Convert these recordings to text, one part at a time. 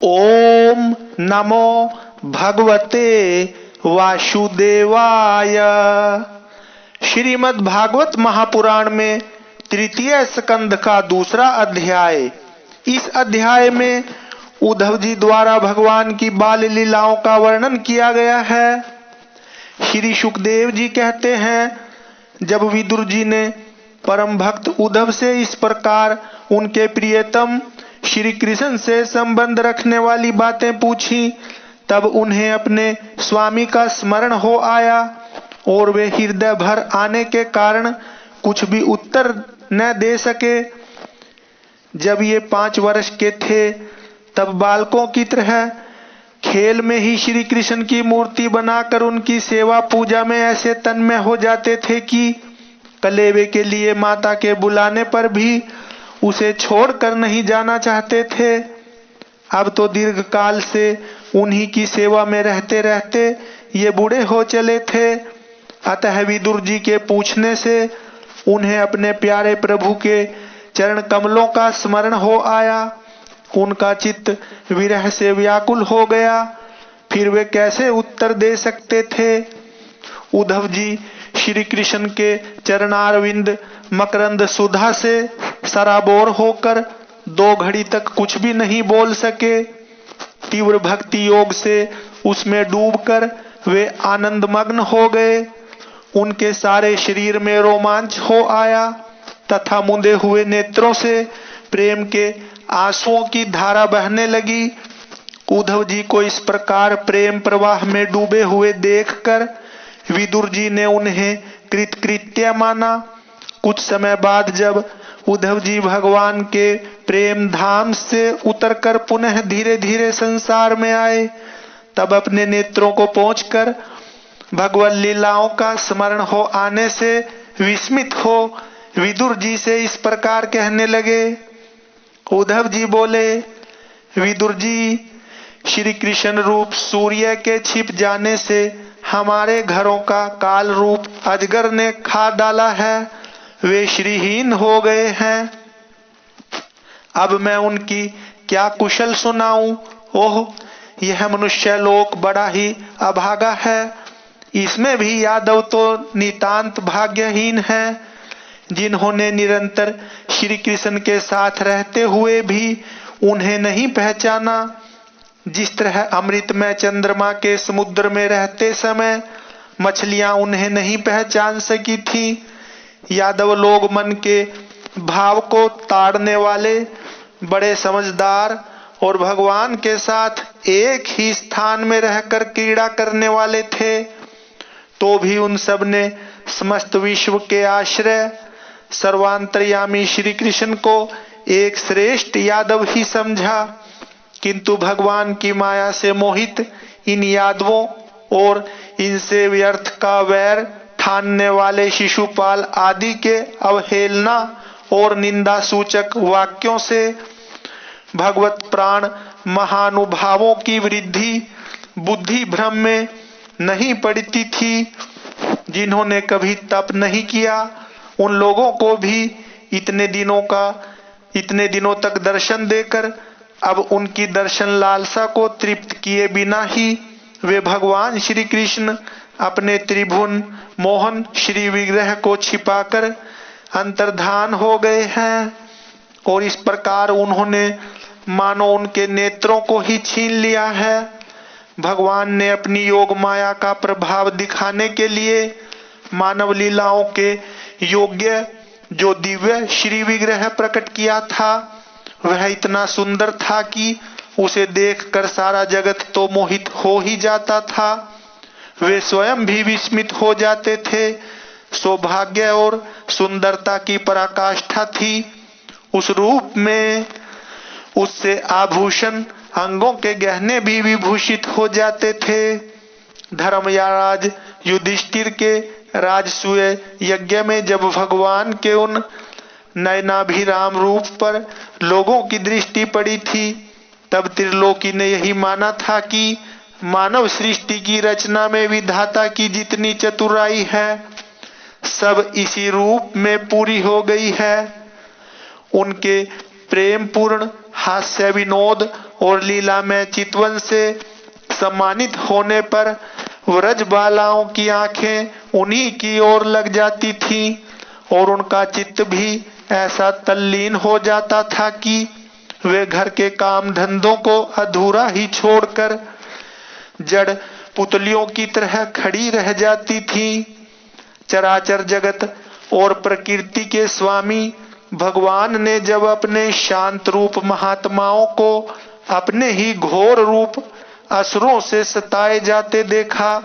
ओम नमो भगवते वासुदेवाय। श्रीमद् भागवत महापुराण में तृतीय स्कंद का दूसरा अध्याय। इस अध्याय में उद्धव जी द्वारा भगवान की बाल लीलाओं का वर्णन किया गया है। श्री सुखदेव जी कहते हैं, जब विदुर जी ने परम भक्त उद्धव से इस प्रकार उनके प्रियतम श्री कृष्ण से संबंध रखने वाली बातें पूछी, तब उन्हें अपने स्वामी का स्मरण हो आया और वे हृदय भर आने के कारण कुछ भी उत्तर न दे सके। जब ये 5 वर्ष के थे, तब बालकों की तरह खेल में ही श्री कृष्ण की मूर्ति बनाकर उनकी सेवा पूजा में ऐसे तन्मय हो जाते थे कि कलेवे के लिए माता के बुलाने पर भी उसे छोड़कर नहीं जाना चाहते थे। अब तो दीर्घ काल से उन्हीं की सेवा में रहते रहते ये बूढ़े हो चले थे। अतः विदुर जी के पूछने से उन्हें अपने प्यारे प्रभु के चरण कमलों का स्मरण हो आया। उनका चित्त विरह से व्याकुल हो गया। फिर वे कैसे उत्तर दे सकते थे। उद्धव जी श्री कृष्ण के चरणारविंद मकरंद सुधा से सराबोर होकर 2 घड़ी तक कुछ भी नहीं बोल सके। तीव्र भक्ति योग से उसमें डूबकर वे आनंदमग्न हो गए। उनके सारे शरीर में रोमांच हो आया तथा मुंदे हुए नेत्रों से प्रेम के आंसुओं की धारा बहने लगी। उद्धव जी को इस प्रकार प्रेम प्रवाह में डूबे हुए देखकर विदुर जी ने उन्हें कृतकृत्य माना। कुछ समय बाद जब उद्धव जी भगवान के प्रेम धाम से उतरकर पुनः धीरे धीरे संसार में आए, तब अपने नेत्रों को पोंछकर भगवत लीलाओं का स्मरण हो आने से विस्मित हो विदुर जी से इस प्रकार कहने लगे। उद्धव जी बोले, विदुर जी, श्री कृष्ण रूप सूर्य के छिप जाने से हमारे घरों का काल रूप अजगर ने खा डाला है। वे श्रीहीन हो गए हैं। अब मैं उनकी क्या कुशल सुनाऊं। ओह, यह मनुष्य लोक बड़ा ही अभागा है। इसमें भी यादव तो नितांत भाग्यहीन है, जिन्होंने निरंतर श्री कृष्ण के साथ रहते हुए भी उन्हें नहीं पहचाना। जिस तरह अमृत में चंद्रमा के समुद्र में रहते समय मछलियां उन्हें नहीं पहचान सकी थी, यादव लोग मन के भाव को ताड़ने वाले बड़े समझदार और भगवान के साथ एक ही स्थान में रहकर क्रीड़ा करने वाले थे। तो भी उन सब ने समस्त विश्व के आश्रय सर्वांतर्यामी श्री कृष्ण को एक श्रेष्ठ यादव ही समझा। किंतु भगवान की माया से मोहित इन यादवों और इनसे व्यर्थ का वैर ठानने वाले शिशुपाल आदि के अवहेलना और निंदा सूचक वाक्यों से भगवत प्राण महानुभावों की वृद्धि बुद्धि भ्रम में नहीं पड़ती थी। जिन्होंने कभी तप नहीं किया, उन लोगों को भी इतने दिनों तक दर्शन देकर अब उनकी दर्शन लालसा को तृप्त किए बिना ही वे भगवान श्री कृष्ण अपने त्रिभुवन मोहन श्री विग्रह को छिपाकर अंतर्धान हो गए हैं। और इस प्रकार उन्होंने मानो उनके नेत्रों को ही छीन लिया है। भगवान ने अपनी योग माया का प्रभाव दिखाने के लिए मानव लीलाओं के योग्य जो दिव्य श्री विग्रह प्रकट किया था, वह इतना सुंदर था कि उसे देखकर सारा जगत तो मोहित हो ही जाता था। वे स्वयं भी विस्मित हो जाते थे। सौभाग्य और सुंदरता की पराकाष्ठा थी उस रूप में। उससे आभूषण अंगों के गहने भी विभूषित हो जाते थे। धर्मराज युधिष्ठिर के राजसूय यज्ञ में जब भगवान के उन नयनाभिराम रूप पर लोगों की दृष्टि पड़ी थी, तब त्रिलोकी ने यही माना था कि मानव सृष्टि की रचना में विधाता की जितनी चतुराई है, सब इसी रूप में पूरी हो गई है। उनके प्रेम पूर्ण हास्य विनोद और लीला में चितवन से सम्मानित होने पर व्रज बालाओं की आंखें उन्हीं की ओर लग जाती थीं और उनका चित्त भी ऐसा तल्लीन हो जाता था कि वे घर के काम धंधों को अधूरा ही छोड़कर जड़ पुतलियों की तरह खड़ी रह जाती थीं। चराचर जगत और प्रकृति के स्वामी भगवान ने जब अपने शांत रूप महात्माओं को अपने ही घोर रूप असुरों से सताए जाते देखा,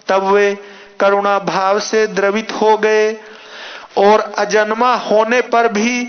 तब वे करुणा भाव से द्रवित हो गए और अजन्मा होने पर भी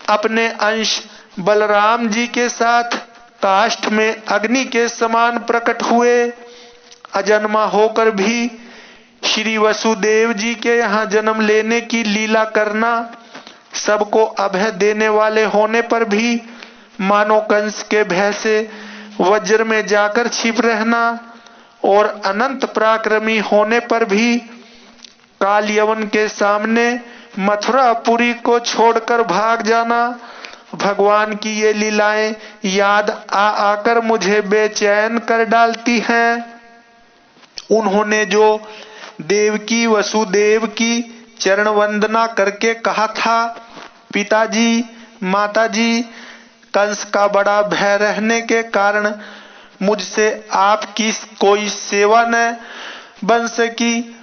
अपने अंश बलराम जी के साथ काष्ठ में अग्नि के समान प्रकट हुए। अजन्मा होकर भी श्री वसुदेव जी के यहाँ जन्म लेने की लीला करना, सबको अभय देने वाले होने पर भी मानो कंस के भय से वज्र में जाकर छिप रहना और अनंत पराक्रमी होने पर भी काल यवन के सामने मथुरापुरी को छोड़कर भाग जाना, भगवान की ये लीलाएं याद आकर मुझे बेचैन कर डालती हैं। उन्होंने जो देवकी वसुदेव की चरण वंदना करके कहा था, पिताजी माताजी, कंस का बड़ा भय रहने के कारण मुझसे आपकी कोई सेवा न बन सकी।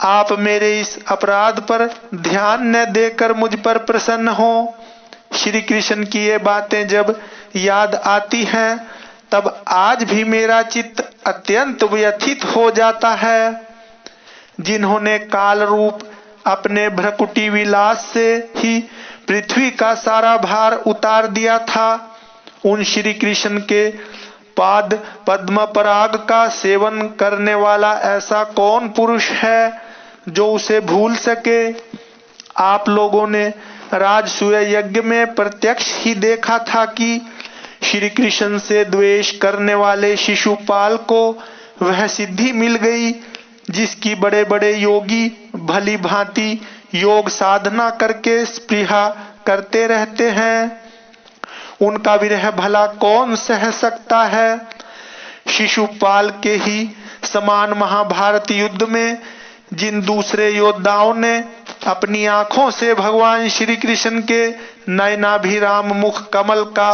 आप मेरे इस अपराध पर ध्यान न देकर मुझ पर प्रसन्न हो। श्री कृष्ण की ये बातें जब याद आती हैं, तब आज भी मेरा चित्त अत्यंत व्यथित हो जाता है। जिन्होंने काल रूप अपने भ्रकुटी विलास से ही पृथ्वी का सारा भार उतार दिया था, उन श्री कृष्ण के पाद पद्म पराग का सेवन करने वाला ऐसा कौन पुरुष है जो उसे भूल सके। आप लोगों ने राजसूय यज्ञ में प्रत्यक्ष ही देखा था कि श्री कृष्ण से द्वेष करने वाले शिशुपाल को वह सिद्धि मिल गई जिसकी बड़े बड़े योगी भली भांति योग साधना करके स्पृहा करते रहते हैं। उनका विरह भला कौन सह सकता है। शिशुपाल के ही समान महाभारत युद्ध में जिन दूसरे योद्धाओं ने अपनी आंखों से भगवान श्री कृष्ण के नयनाभिराम मुख कमल का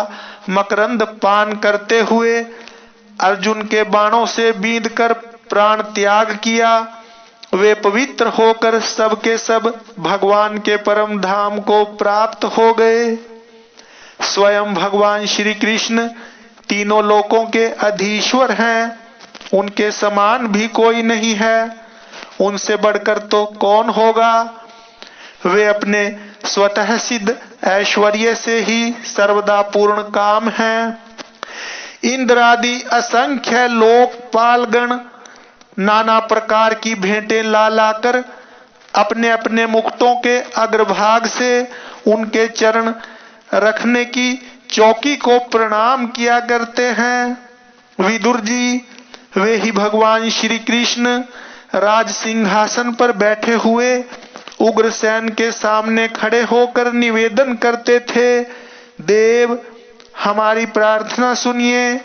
मकरंद पान करते हुए अर्जुन के बाणों से बींधकर प्राण त्याग किया, वे पवित्र होकर सब के सब भगवान के परम धाम को प्राप्त हो गए। स्वयं भगवान श्री कृष्ण तीनों लोकों के अधीश्वर हैं, उनके समान भी कोई नहीं है, उनसे बढ़कर तो कौन होगा। वे अपने स्वतः सिद्ध ऐश्वर्य से ही सर्वदा पूर्ण काम हैं। इंद्र आदि असंख्य लोकपालगण नाना प्रकार की भेंटें ला लाकर अपने अपने मुकुटों के अग्रभाग से उनके चरण रखने की चौकी को प्रणाम किया करते हैं। विदुर जी, वे ही भगवान श्री कृष्ण राज सिंहासन पर बैठे हुए उग्रसेन के सामने खड़े होकर निवेदन करते थे, देव हमारी प्रार्थना सुनिए।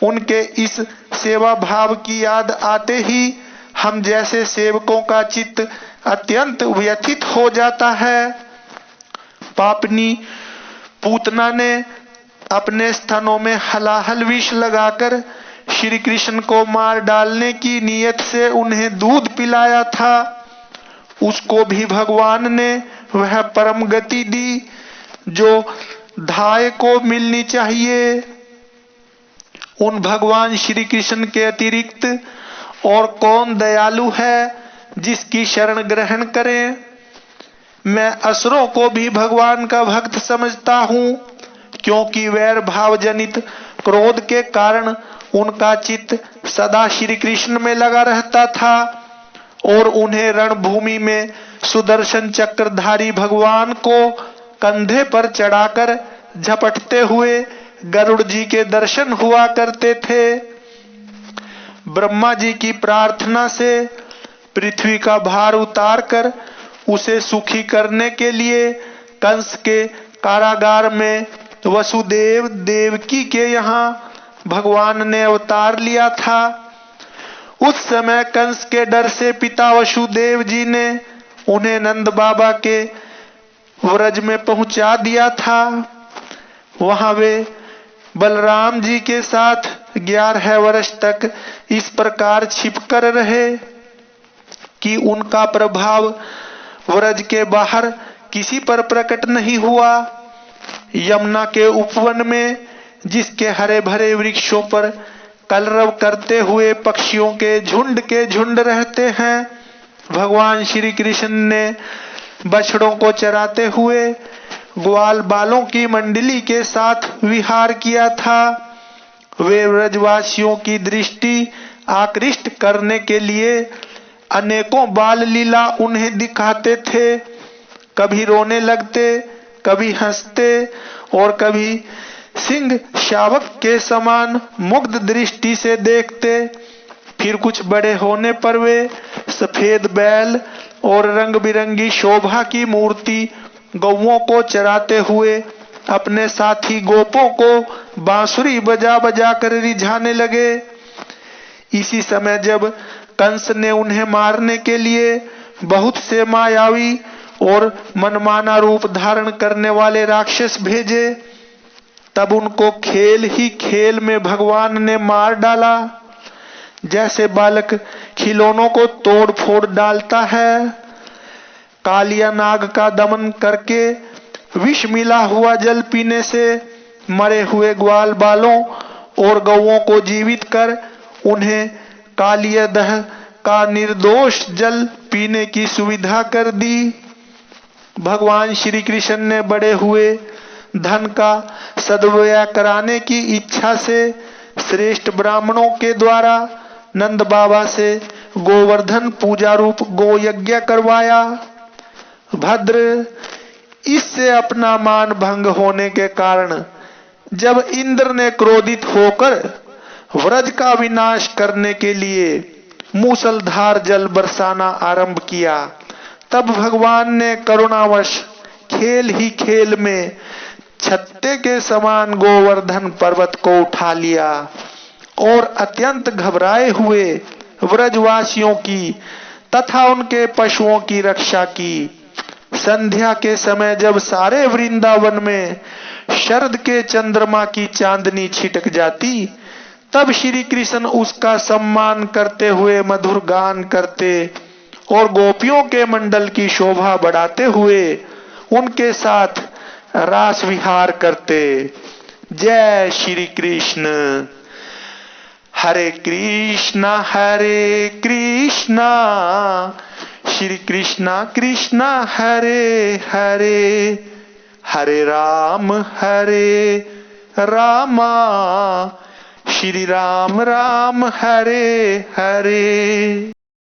उनके इस सेवा भाव की याद आते ही हम जैसे सेवकों का चित्त अत्यंत व्यथित हो जाता है। पापनी पूतना ने अपने स्तनों में हलाहल विष लगाकर श्री कृष्ण को मार डालने की नीयत से उन्हें दूध पिलाया था, उसको भी भगवान ने वह परम गति दी जो धाय को मिलनी चाहिए। उन भगवान श्री कृष्ण के अतिरिक्त और कौन दयालु है जिसकी शरण ग्रहण करें। मैं असुरों को भी भगवान का भक्त समझता हूँ, क्योंकि वैर भाव जनित क्रोध के कारण उनका चित्त सदा श्री कृष्ण में लगा रहता था और उन्हें रणभूमि में सुदर्शन चक्रधारी भगवान को कंधे पर चढ़ाकर झपटते हुए गरुड़ जी के दर्शन हुआ करते थे। ब्रह्मा जी की प्रार्थना से पृथ्वी का भार उतारकर उसे सुखी करने के लिए कंस के कारागार में वसुदेव देवकी के यहाँ भगवान ने अवतार लिया था। उस समय कंस के डर से पिता वसुदेव जी ने उन्हें नंद बाबा के व्रज में पहुंचा दिया था। वहां वे बलराम जी के साथ 11 वर्ष तक इस प्रकार छिपकर रहे कि उनका प्रभाव व्रज के बाहर किसी पर प्रकट नहीं हुआ। यमुना के उपवन में जिसके हरे भरे वृक्षों पर कलरव करते हुए पक्षियों के झुंड रहते हैं, भगवान श्री कृष्ण ने बछड़ों को चराते हुए ग्वाल बालों की मंडली के साथ विहार किया था। वे व्रजवासियों की दृष्टि आकृष्ट करने के लिए अनेकों बाल लीला उन्हें दिखाते थे। कभी रोने लगते, कभी हंसते और कभी सिंह शावक के समान मुग्ध दृष्टि से देखते। फिर कुछ बड़े होने पर वे सफेद बैल और रंग बिरंगी शोभा की मूर्ति गौओं को चराते हुए अपने साथी गोपों को बांसुरी बजा बजा कर रिझाने लगे। इसी समय जब कंस ने उन्हें मारने के लिए बहुत से मायावी और मनमाना रूप धारण करने वाले राक्षस भेजे, तब उनको खेल ही खेल में भगवान ने मार डाला। जैसे बालक खिलौनों को तोड़ फोड़ डालता है, कालिया नाग का दमन करके विष मिला हुआ जल पीने से मरे हुए ग्वाल बालों और गौओं को जीवित कर उन्हें कालिया दह का निर्दोष जल पीने की सुविधा कर दी। भगवान श्री कृष्ण ने बड़े हुए धन का सदव्यय कराने की इच्छा से श्रेष्ठ ब्राह्मणों के द्वारा नंद बाबा से गोवर्धन पूजा रूप गोयज्ञ करवाया। भद्र, इससे अपना मान भंग होने के कारण जब इंद्र ने क्रोधित होकर व्रज का विनाश करने के लिए मूसलधार जल बरसाना आरंभ किया, तब भगवान ने करुणावश खेल ही खेल में छत्ते के समान गोवर्धन पर्वत को उठा लिया और अत्यंत घबराए हुए व्रजवासियों की तथा उनके पशुओं की रक्षा की। संध्या के समय जब सारे वृंदावन में शरद के चंद्रमा की चांदनी छिटक जाती, तब श्री कृष्ण उसका सम्मान करते हुए मधुर गान करते और गोपियों के मंडल की शोभा बढ़ाते हुए उनके साथ रास विहार करते। जय श्री कृष्ण। हरे कृष्णा श्री कृष्णा कृष्णा हरे हरे, हरे राम रामा, श्री राम राम हरे हरे।